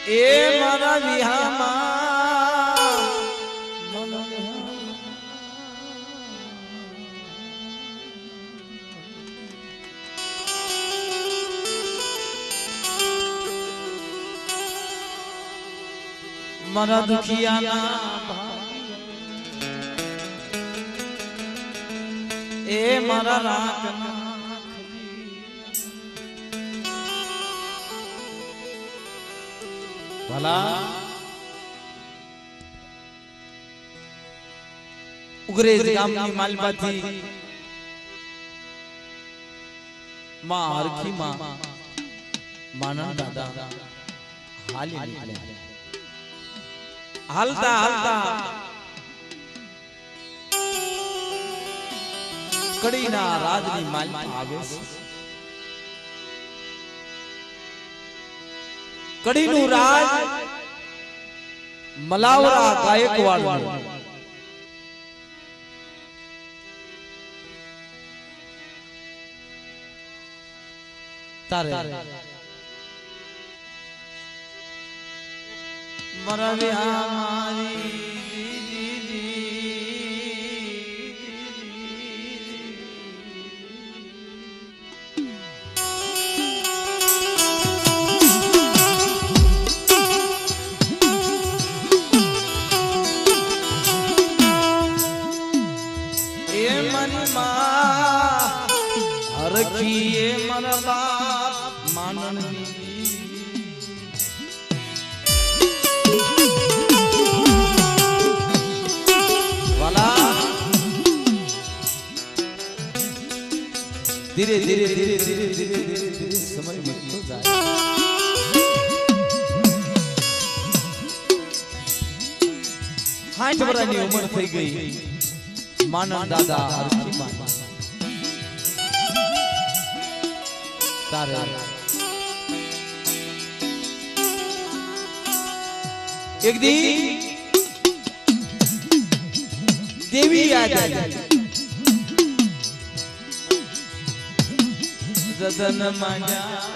એ મારા વિહામાં મારા દુખિયાના એ મારા રાખના ભલા ઉગરેજ ગામની માલમાંથી માં હરખી માં માનન દાદા હાલી નીકળ્યા હાલતા હાલતા કડીના રાજની માલમાં આવે છે કડીનું રાજ મલાવરા ગાયકવાડ તારે મરવે અમારી હરખીએ મારા બાપ માનની વાલા ધીરે ધીરે ધીરે ધીરે ધીરે ધીરે સમય વીતતો જાય હાથ વર્ષની ઉંમર થઈ ગઈ માનન દાદા હરખી માં તારે એક દી દેવી યાદ આવી જદન માયા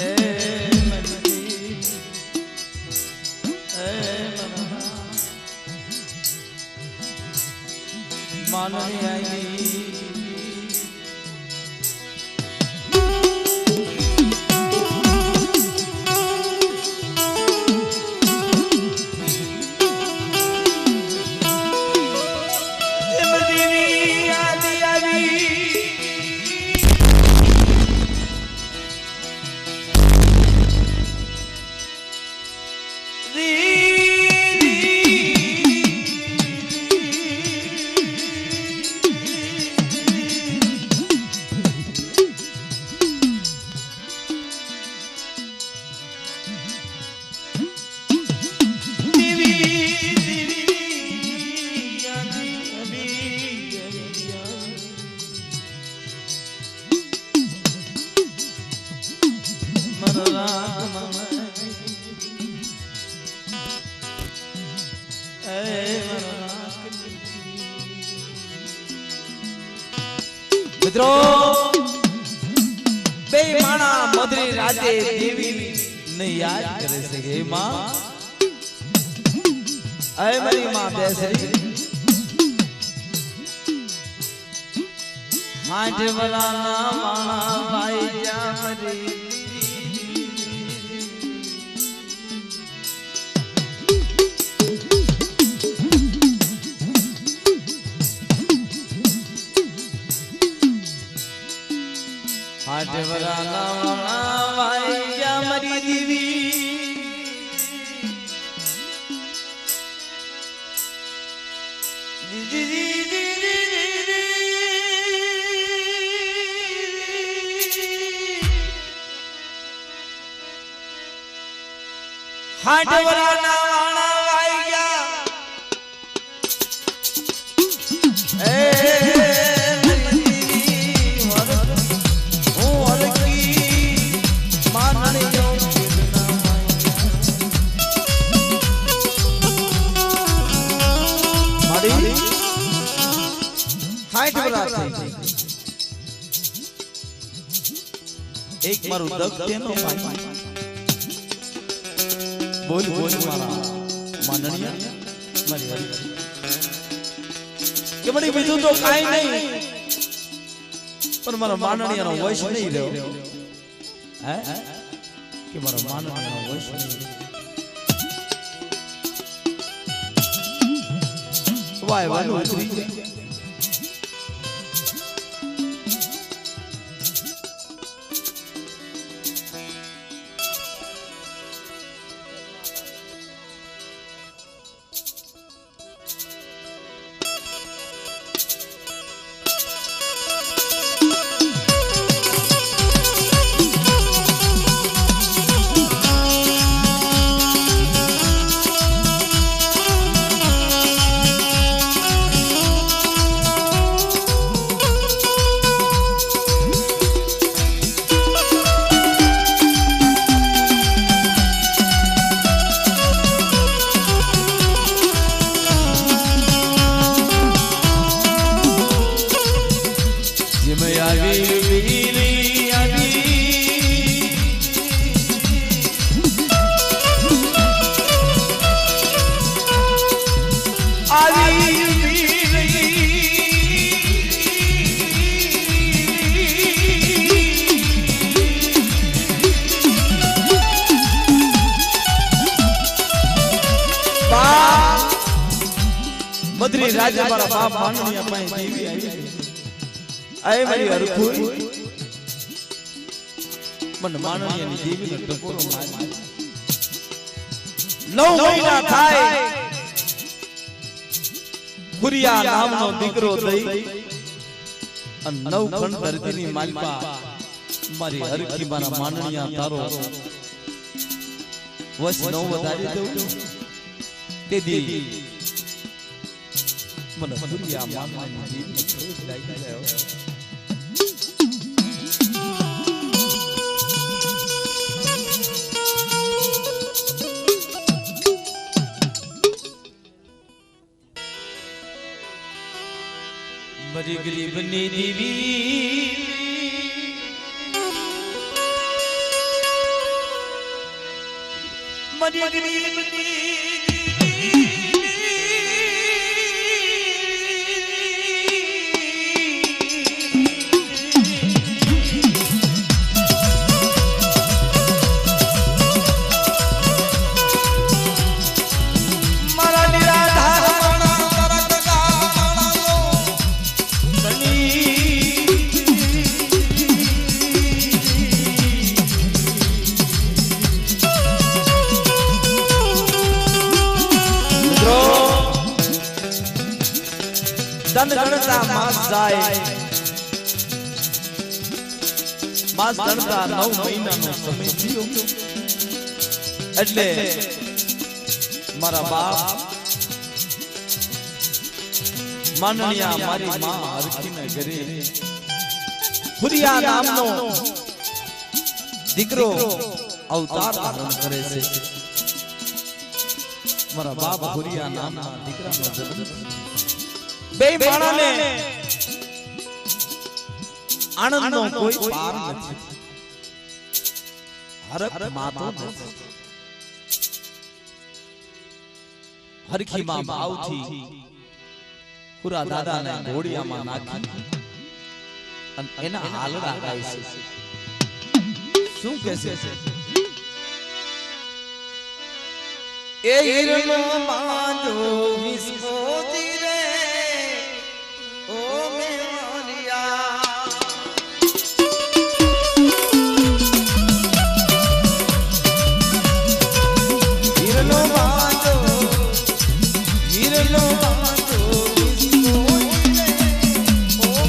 એ મનની એ માનની આઈ મિત્રો બે માણા મધરી રાતે દેવી ને યાદ કરે છે હે માં અય મારી માં બેસરી હાજ વલાના માણા ભાઈ જા મરી હાજવરાના વાઈ જા મરી દીવી હાજવરાના વાણા વાઈ ગયા એ એક મારું દગ તેનો બોલ બોલ મારા માનણીયા મારી હરી કે બડી બીજું તો કાઈ નહીં પણ મારા માનણીયાનો વોઇસ નહીં રહ્યો હે કે મારા માનણીયાનો વોઇસ નહીં વાય વાય ઉતરી મધરી રાજા મારા બાપ માનણીયા પાસે દેવી આવી આય મારી હરખુઈ મન માનણીયાની દેવીનો ટકોરો મારી 9 મહિના થાય ખુરિયા નામનો દીકરો દઈ અને 9 ખંડ ધરતીની માલિકા મારી હરખી મારા માનણીયા તારો વસ 9 વધારી દઉં તે દી મને ખુરિયા માનણીયાની દેવીનો ખોજ લાગી ગયો मरी गरीबनी देवी मरी गरीबनी ધન ગણતા માસ જાય માસ ગણતા 9 મહિનાનો સમય થયો એટલે મારા બાપ માનણીયા મારી માં હરખીના ઘરે ખુરિયા નામનો દીકરો અવતાર ધારણ કરે છે મારા બાપ ખુરિયા નામના દીકરાનો જન્મ બે માણાને આનંદનો કોઈ પાર નથી હરખ માતો નથી હરખી માં ભાવથી પુરા દાદાને ઘોડિયામાં નાખી અને એના હાલડા ગાય છે શું કહેશે એ હીરનો બાંધો વિસ્ફોટી રે ઓ મેવારિયા હીરનો બાંધો વિસ્ફોટી રે ઓ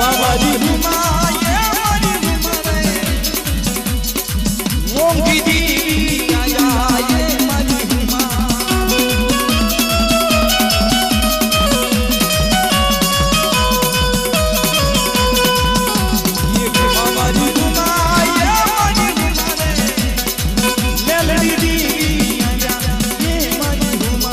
બાબાજી હુમાએ મારી હુમારે મોંઘી દીવી આયા એ મારી હુમા ये बाबाजी हुमाए मारी हुमारे मेलडी दीवी आया ये मारी हुमा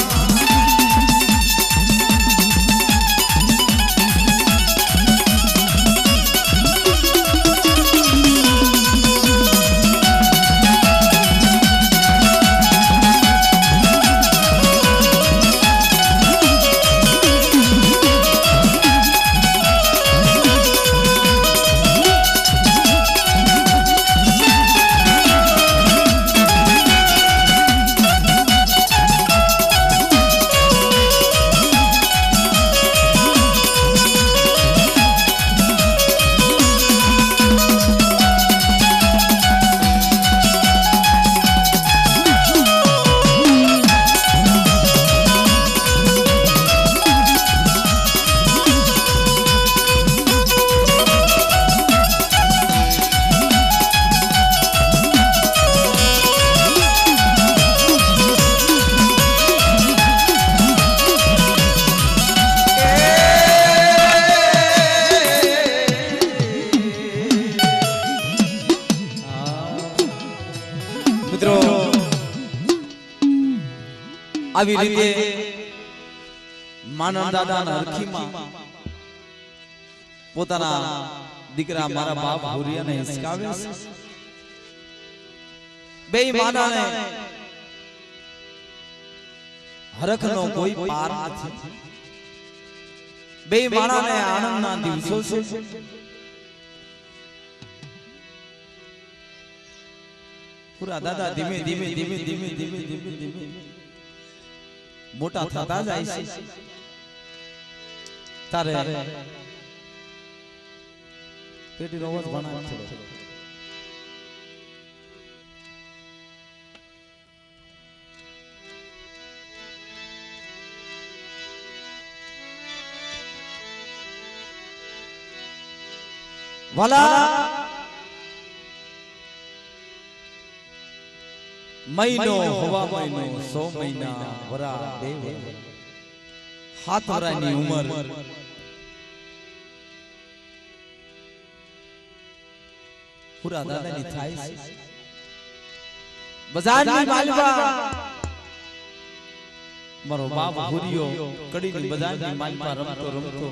આવી રીતે માનવ દાદાના હરખીમાં પોતાના દીકરા મારા બાપ ભુરિયાને હિસકાવે છે બે માનાને હરખનો કોઈ પાર નથી બે માણાને આનંદના દિવસો છે પૂરા દાદા ધીમે ધીમે ધીમે ધીમે ધીમે ધીમે ધીમે મોટા થતા જાય છે તારે પેટી નો અવાજ બનાવ થોડો વાલા મહિનો હવા મહિનો 100 મહિના વરા દેવ 7 વરાની ઉંમર પૂરા દાદાની થાય છે બજારની માલવા મારો બાપ ભુરિયો કડીની બજારની માલવા રમતો રમતો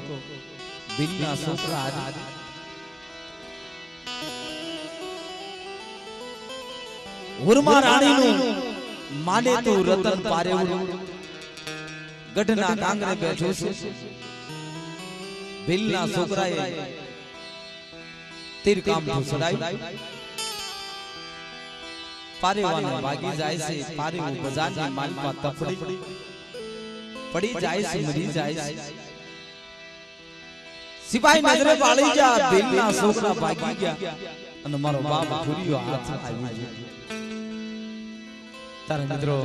દિલના છોકરા હારી ઉર્મા રાણીનું માને તો રતન પારેવું ગઢના કાંગરે બેઠો છે ભીલના છોકરાએ તીર કામ સડાઈ પારેવાને ભાગી જાય છે પારેવું બજારની માલમાં તફડી પડી જાય છે મરી જાય છે સિપાહી નજરે પાડી જા ભીલના છોકરા ભાગી ગયા અને મારો બાપ ભુરિયો હાથ આવી ગયો તારા મિત્રો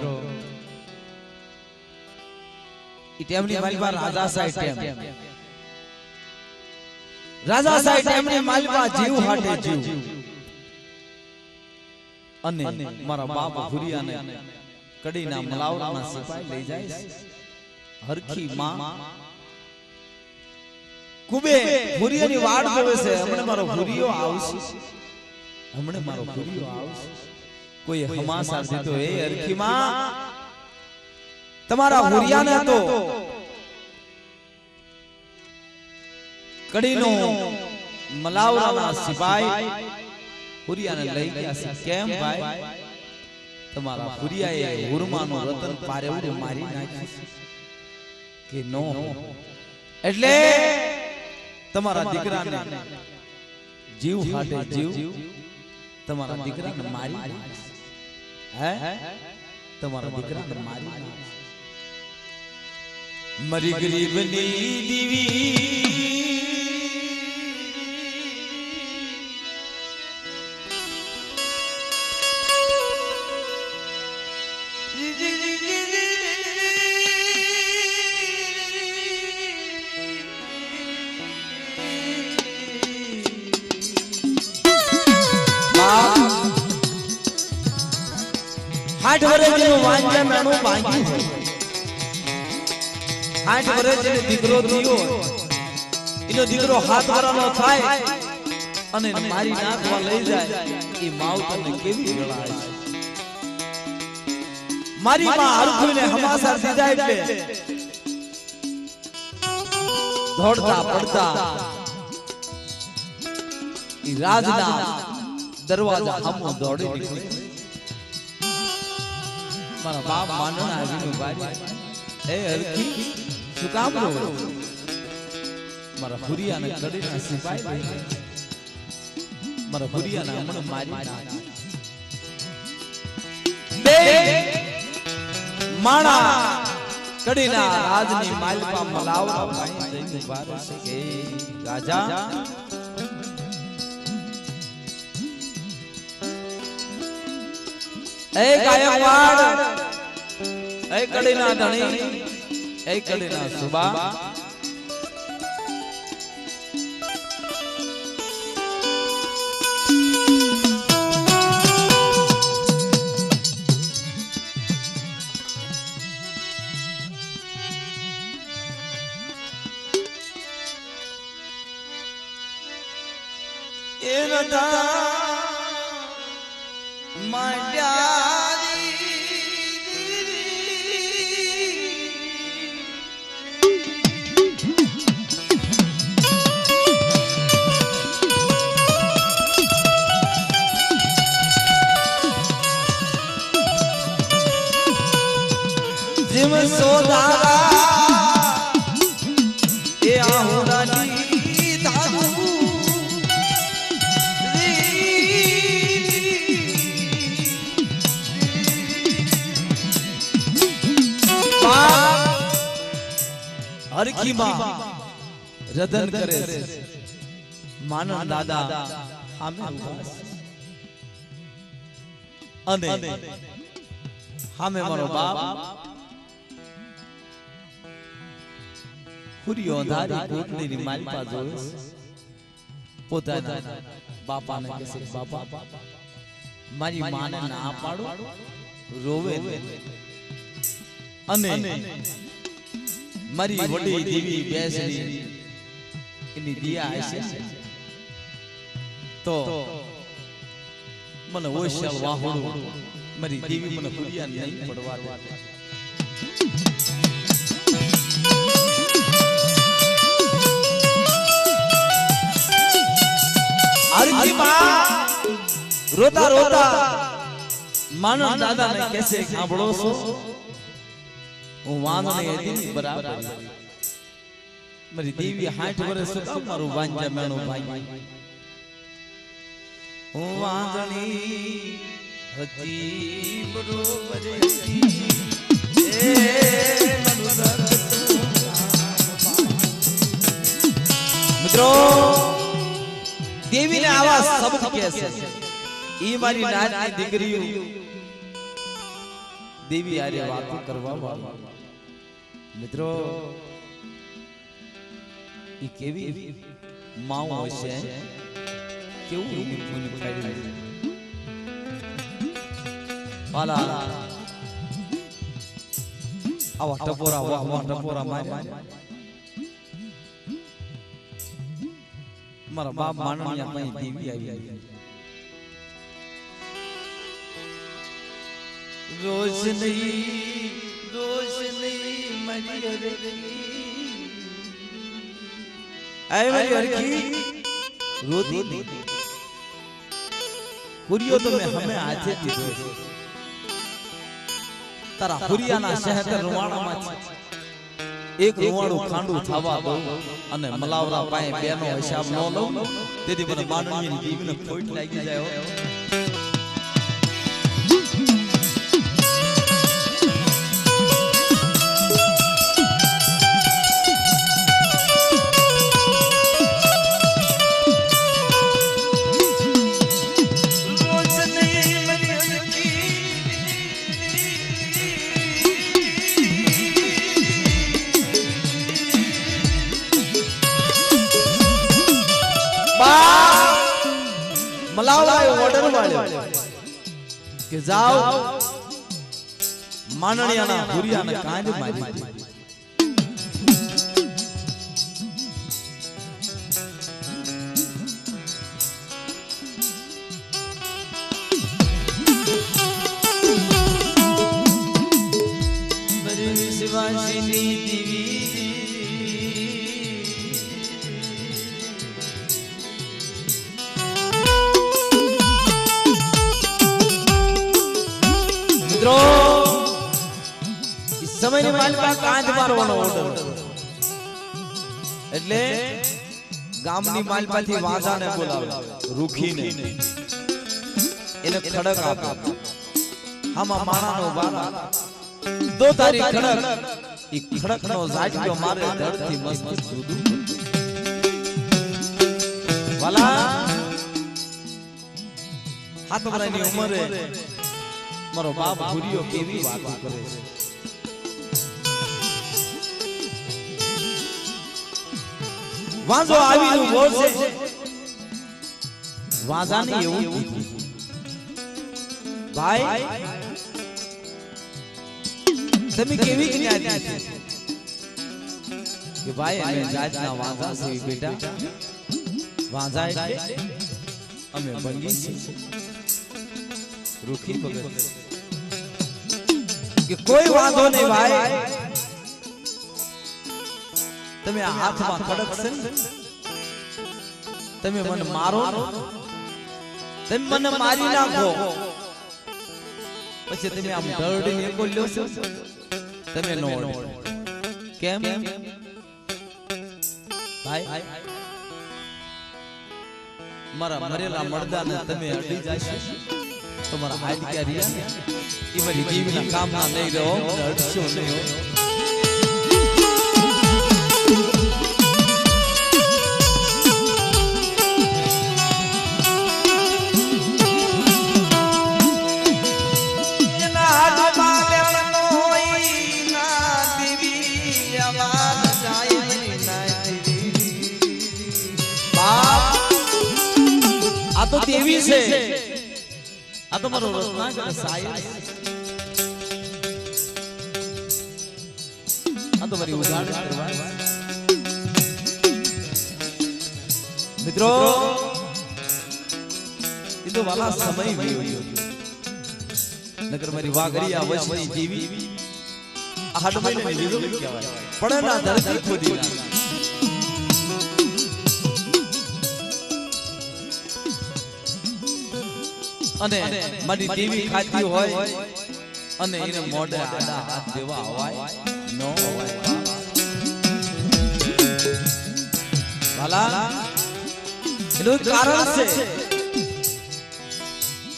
ઈ ટેમની માલવા રાજા સાહેબ ટેમ રાજા સાહેબ ટેમની માલવા જીવ હાટે જીવ અને મારા બાપ ભુરિયાને કડીના મલાવરના સિપાઈ લઈ જાય હરખી માં કુબે ભુરિયાની વાડ જોવે છે હમણે મારો ભુરિયો આવશે હમણે મારો ભુરિયો આવશે કોઈ હમાસાર દીધો એ હરખી માં તમારા ભુરિયાને તો કડીનો મલાવરાના સિપાઈ ભુરિયાને લઈ ગયા છે કેમ ભાઈ તમારા ભુરિયાએ હુરમાનો રતન પારેવું મારી નાખ્યું કે નો એટલે તમારા દીકરાને જીવ હાટે જીવ તમારા દીકરાને મારી હે તમારા દીકરાને મારી મરી ગરીબની દીવી 8 વર્ષ જેનું વાંજ્યા મેણું ભાંગ્યું હોય 8 વર્ષ જેને દીકરો થયો એનો દીકરો 7 વર્ષનો થાય અને મારી નાખવા લઈ જાય એ માવતરને કેવી વેળા છે મારી માં હરખુને હમાસર દીધા એટલે દોડતા પડતા ઈ રાજના દરવાજા સામે દોડી નીકળે મારા બાપ માનના આવીને બારી એ હરખી શું કામ રો મારા ભુરિયાને કડીના સિપાઈ મારા ભુરિયાને હમણાં મારી નાખી બે માણા કડીના રાજની માલપા મલાવરા ભાઈ જઈને ઉભા રહેશે કે રાજા એ ગાયકવાડ એ કડીના ધણી એ કડીના સુબા जिम सोदारा ए आहुरानी दादू हरखी मां रदन करे मानन दादा हामे अने हामे मारो बाप हुरियो धारी कोटली मालपा जोस पोताना बापाने कहे बापा मारी माने ना पाडो रोवे अने मारी वडी देवी बेसरी इनी दिया आशे तो मन ओशल वाहोडो मारी देवी मन हुरिया नहीं पड़वा दे हरखी मां रोता रोता मानन दादा ने कैसे सांभळो सो હું વાંધણી હતી બરાબર મારી દેવી 60 વર્ષ સુધા મારું વાંજા મેણો ભાઈ હું વાંધણી હતી બરોબર હતી એ મિત્રો દેવીને આવા શબ્દ કહે છે ઈ મારી નાની દીકરીઓ देवी आरे वातो करवा वाला मित्रों ई केवी माऊ हशे केवू मुनी खाड़ी वाला आवा टपोरा मारे मारा बाप माननिया पई देवी आई रोशनी रोशनी मरी हरखी ऐ मरी हरखी रोती नहीं हुरियो तो मैं हमें आजे दीधो तारा हुरिया ना शहर रुवाणा में एक रुवाणु खांडू थावा दो अने मलावरा पाए बेनो हिसाब न लो तेदी મને માનણીની દીવીને ખોટ લાગી જાય मलावड़ा ऑर्डर वाले कि जाओ માનણિયાના ભુરિયાને કાંજ મારી શિવાજીની દીવી મિત્રો સમયની માલિકા કાંજ મારવાનો ઓર્ડર એટલે ગામની માલપાથી વાજાને બોલાવે રૂખીને એને ખડક આપે આમાં માણાનો વાલા દો તારી ખડક ઈ ખડકનો ઝાટકો મારે ધરતી મસ્ત જુદું વાલા 7 વર્ષની ઉંમરે મારો બાપ ભુરિયો કેવી વાતો કરે છે વાંજો આવીનું બોલશે વાંજાને એવું કીધું ભાઈ તમે કેવી જ્ઞાતિ છે કે ભાઈ અમે જાતના વાંજા છે બેટા વાંજા એટલે અમે બંગી છે રૂખી ભગત કે કોઈ વાંધો નહીં ભાઈ તમે આ હાથમાં ખડક છે તમે મને મારો તમે મને મારી નાખો પછી તમે આમ ઢળડીને બોલ્યો છો તમે નો કેમ ભાઈ મારા મરેલા મરદાને તમે અડી જાશો તમારા હાથ ક્યાં રહ્યા એ મારી જીવના કામના નહીં રહો અડશો નહીં આ તો તેવી છે આ તો મારો રત્નાકર સાયર આ તો મારી ઉદાહરણ કરવા મિત્રો એ તો વાલા સમય ગયો નકર મારી વાઘરિયા વસની જીવી આ હાડમઈને લીધો કહેવાય પડેલા ધરતી ખોદી અને મારી દેવી ખાતી હોય અને એને મોઢે આડા હાથ દેવા આવાય નો આવાય વાલા એનું કારણ છે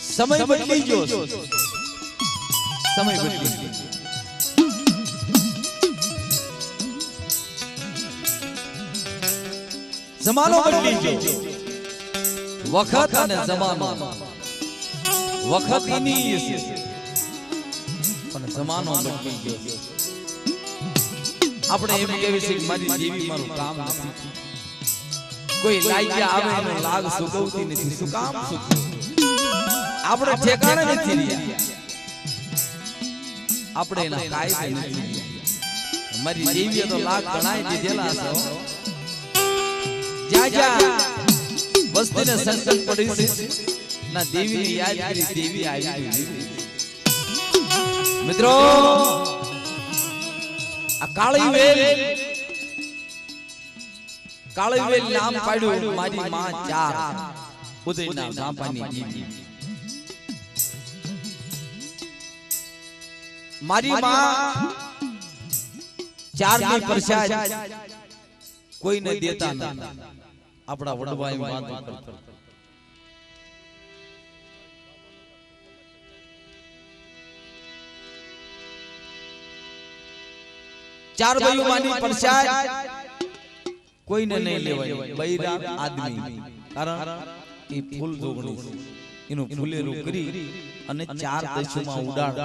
સમય બદલી ગયો સમય બદલી ગયો જમાનો બદલી ગયો વખત અને જમાનો વખત એની છે પણ જમાનો બદલી ગયો આપણે એમ કહેવી છે કે મારી દેવી મારું કામ નથી કોઈ લાગ્યા આવે એનો લાગ સુગવતી નથી શું કામ સુખ આપણે ઠેકાણે નથી રહ્યા આપણે એના કાયદે નથી રહ્યા મારી દેવીએ તો લાગ ગણાઈ દીધેલા છે જ્યાં જ્યાં વસ્તીને સંકટ પડી છે ના દેવીને યાદ કરી દેવી આવી મિત્રો આ કાળી વેલ નામ પાડ્યું મારી માં ચાર ઉદયના ગાંપાની દેવી મારી માં ચાર ની પ્રસાદ કોઈને દેતા નથી આપણા વડવાઈ વાત કરતા ચાર ભાઈઓ માની પ્રસાદ કોઈને નહીં લેવાય બૈરા આદમી કારણ કે ફૂલ જોગણી એનું ફૂલેરું કરી અને ચાર દેશોમાં ઉડાડ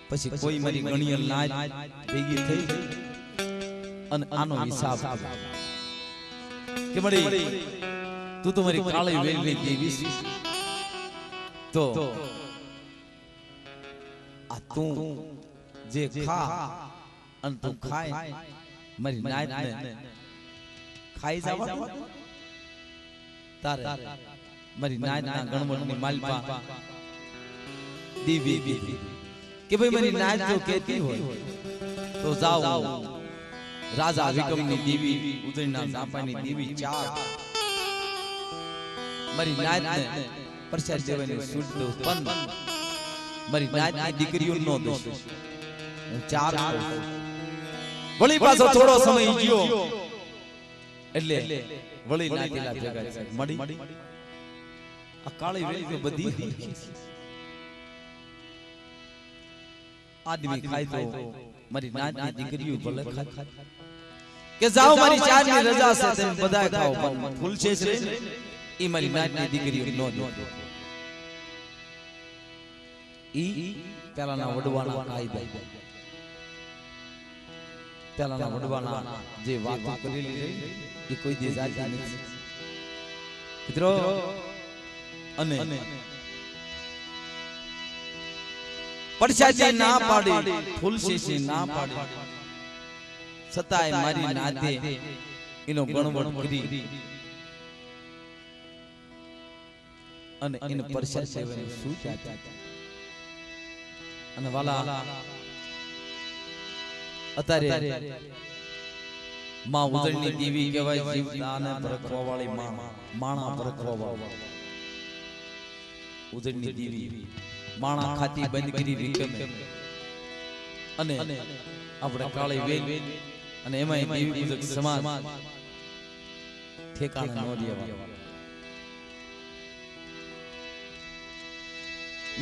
પછી કોઈ મારી ગણિયલ નાચ ભેગી થઈ અને આનો હિસાબ કે મળી તું તો મારી કાળી વેલની દેવી તો તું જે ખા અને તું ખાય મારી નાત ને ખાઈ જવા તારે મારી નાત ના ગણવટની માલપા દીવી કે ભાઈ મારી નાત જો કહેતી હોય તો જાઓ રાજા વિક્રમની દેવી ઉદયના ઝાંપાની દેવી ચાર મારી નાત ને પ્રસાદ દેવાની છૂટ દો પણ મારી નાતની દીકરીઓ નો દો ચાર વળી પાછો થોડો સમય ગયો એટલે વળી નાતીલા ભેગા મળી આ કાળી વેલી બધી આદમી ખાય તો મારી નાતની દીકરીઓ ભલે ખાય કે જાઓ મારી ચારની રજા છે તમે બધાય ખાઓ પણ ફૂલ છે ઈ મારી નાતની દીકરીઓ નો દો ઈ પેલાના વડવાના કાયદા પેલાના વડવાના જે વાતો કરેલી એ કોઈ દી જાતી નથી મિત્રો અને પડશાજી ના પાડી ફૂલશીશી ના પાડી છતાંય મારી નાતે એનો ગણવટ કરી અને એને પરસાદ સેવાની શું ચાહતા અને વાલા અત્યારે માં ઉદળની દેવી કહેવાય જીવતાને પરખવા વાળી માં માણા પરખવા વાળી ઉદળની દેવી માણા ખાતી બંધ કરી વિક્રમ અને આપણે કાળી વેલ અને એમાં દેવી પૂજક સમાજ ઠેકાણા ન દેવા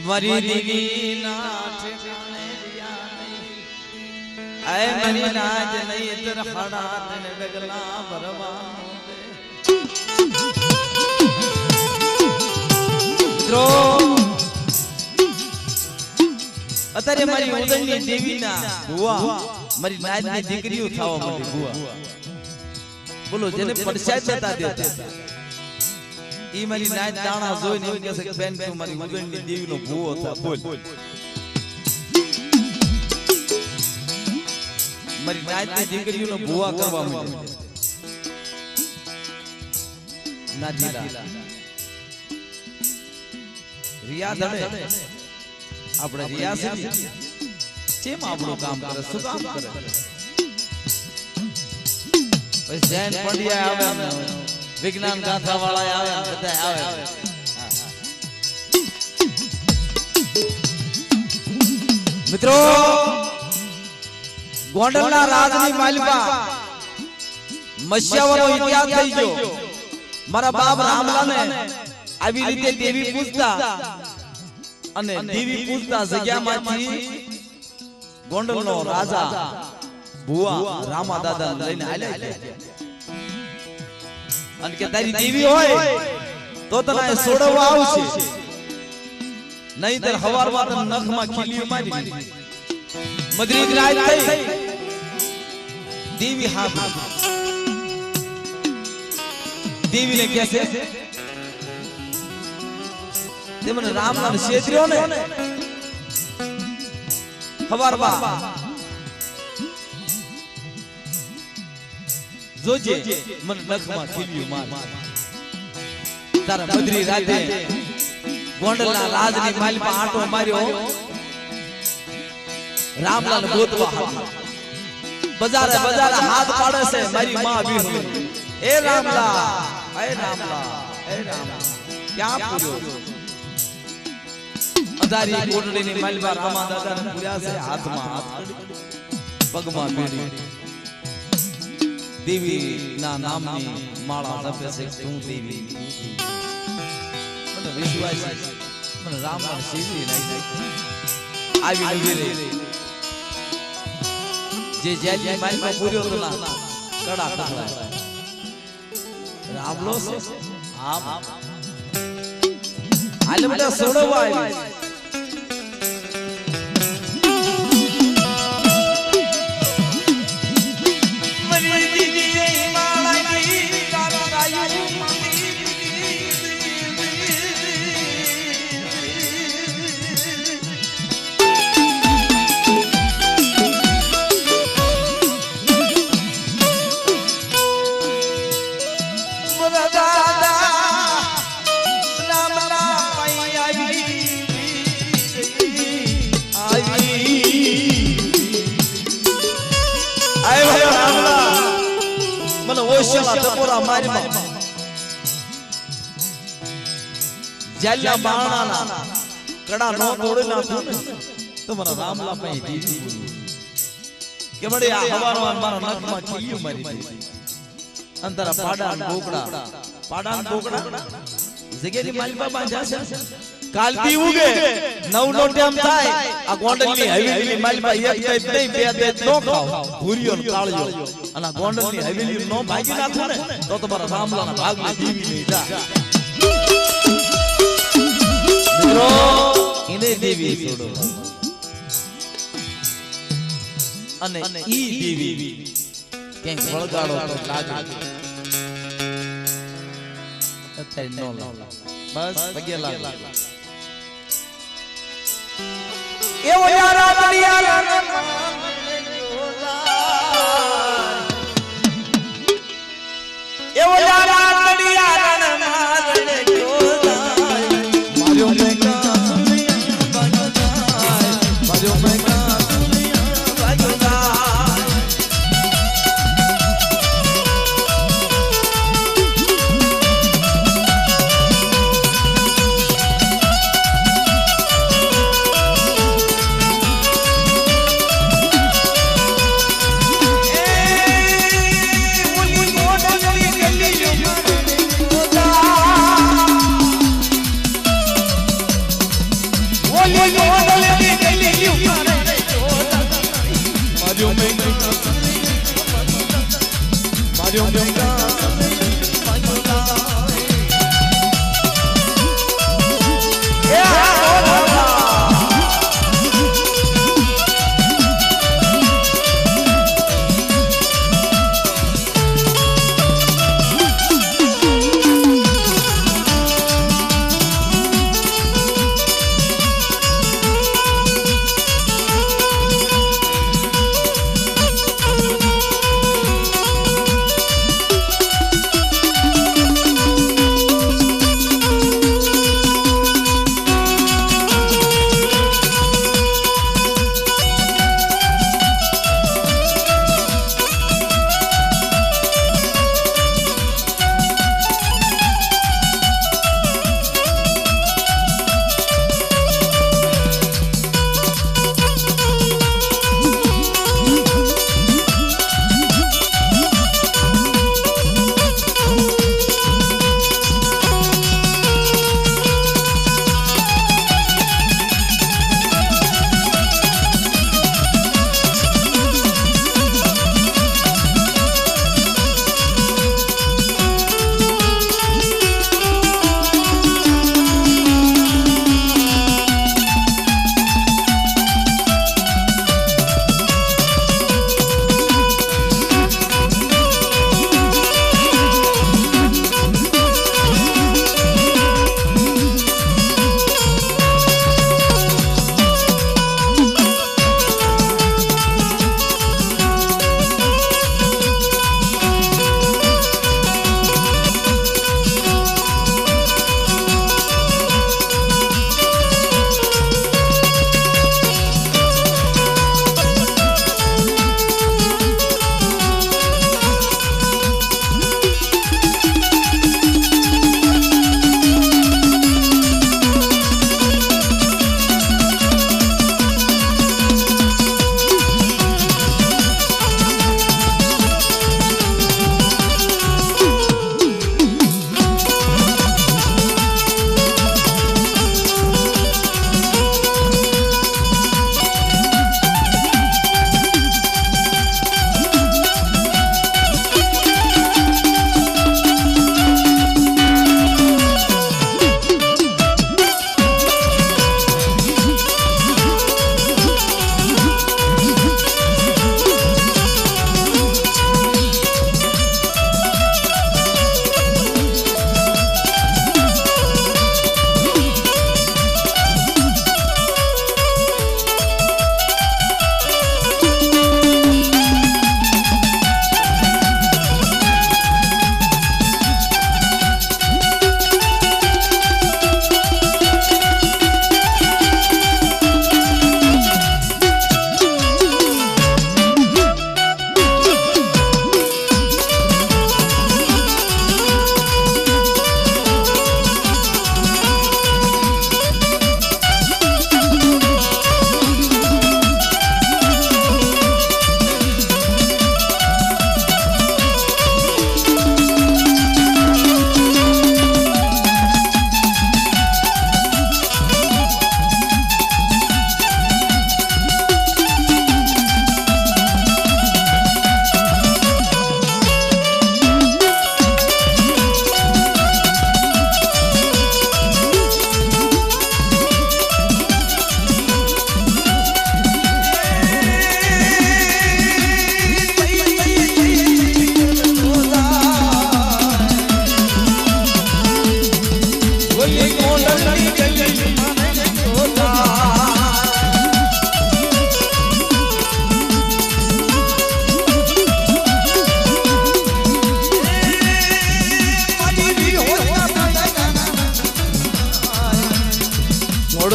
મારી દેવી ના ઠેકાણે રહ્યા નહીં આય મારી નાજ નહીં તર હડા તને ડગલા ભરવાનો દે મિત્રો અત્યારે મારી ઉદયની દેવીના ભુવા મારી નાજની દીકરીઓ થવા માટે ભુવા બોલો જેને પડસાદ નતા દેતા ઈ મારી નાજ દાણા જોઈને એમ કહે છે બેન તું મારી ઉદયની દેવીનો ભુવો થા બોલ મારી નાજની દીકરીઓનો ભુવા કરવા માંડે નાજીલા રિયા ધડે આપણે રિયા છે કેમ આપણું કામ કરે શું કામ કરે પછી જૈન પંડ્યા આવે વિજ્ઞાન ગાથા વાળા આવે બધા આવે મિત્રો ગોંડલના રાજની માલિકા મસ્યાવાનો ઇતિહાસ થઈ ગયો મારા બાપ રામલાને આવી રીતે દેવી પૂજતા અને દેવી પૂજતા જગ્યામાંથી ગોંડલનો રાજા ભુવા રામા દાદા લઈને આલ્યા અને કે તારી દેવી હોય તો તને છોડવા આવશે નહીંતર હવારમાં તને નખમાં ખીલી મારી મદરીદ રાત થઈ દેવી હા દેવીને કહે છે તે મને રામલાલ શેત્ર્યો ને હવારમાં જોજે મને નખમાં ખીલ્યું માર તારા મદરી રાતે ગોંડલના રાજની માલપા આંટો માર્યો રામલાલ ગોતવા બજારે બજારે હાથ પાડે છે મારી માં વિહુ એ રામલા એ રામલા એ રામલા ક્યાં પૂર્યો અધારી કોટડીની માલપા રામા દાદાને પૂર્યા છે હાથમાં હાથ પગમાં બેડી દેવી ના નામની માળા જપે છે તું દેવી મને વિશ્વાસ છે મને રામલાલ સીધી નહીં આવી નવીરે જે જેલની માલમાં પૂર્યો તો ના કડા કડા રામલો છે આમ આલે બધા સોડવા આવી ઓશલા ટપોરા મારીમાં જાલ્યા બાણાના કડા નો તોડી નાખું ને તો મારા રામલા પાસે જીવી કે મડે આ હવારવાર મારા નખમાં ખીલ્યું મારી દે અંતરા પાડાન બોકડા જગ્યાની માલપા બાંધ્યા છે કાલથી ઉગે નવ નો ટાઈમ થાય આ ગોંડલની હવેલીની માલપા એક કઈ નહીં બે બે નો ખાવ ભૂરિયો કાળિયો અને ગોંડલની હવેલી નો ભાગી નાખો ને તો તમારા રામલાના ભાગને જીવી નહીં જા મિત્રો ઇને દેવી છોડો અને ઈ દેવી કેમ વળગાડો તો લાગે અત્યારે નો લાગે બસ પગે લાગે એવો યારા બડિયા એવો યારા બડિયા મારણે જોદાય માર્યો મેકા માર્યો મેકા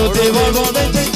દેવાળો નહીં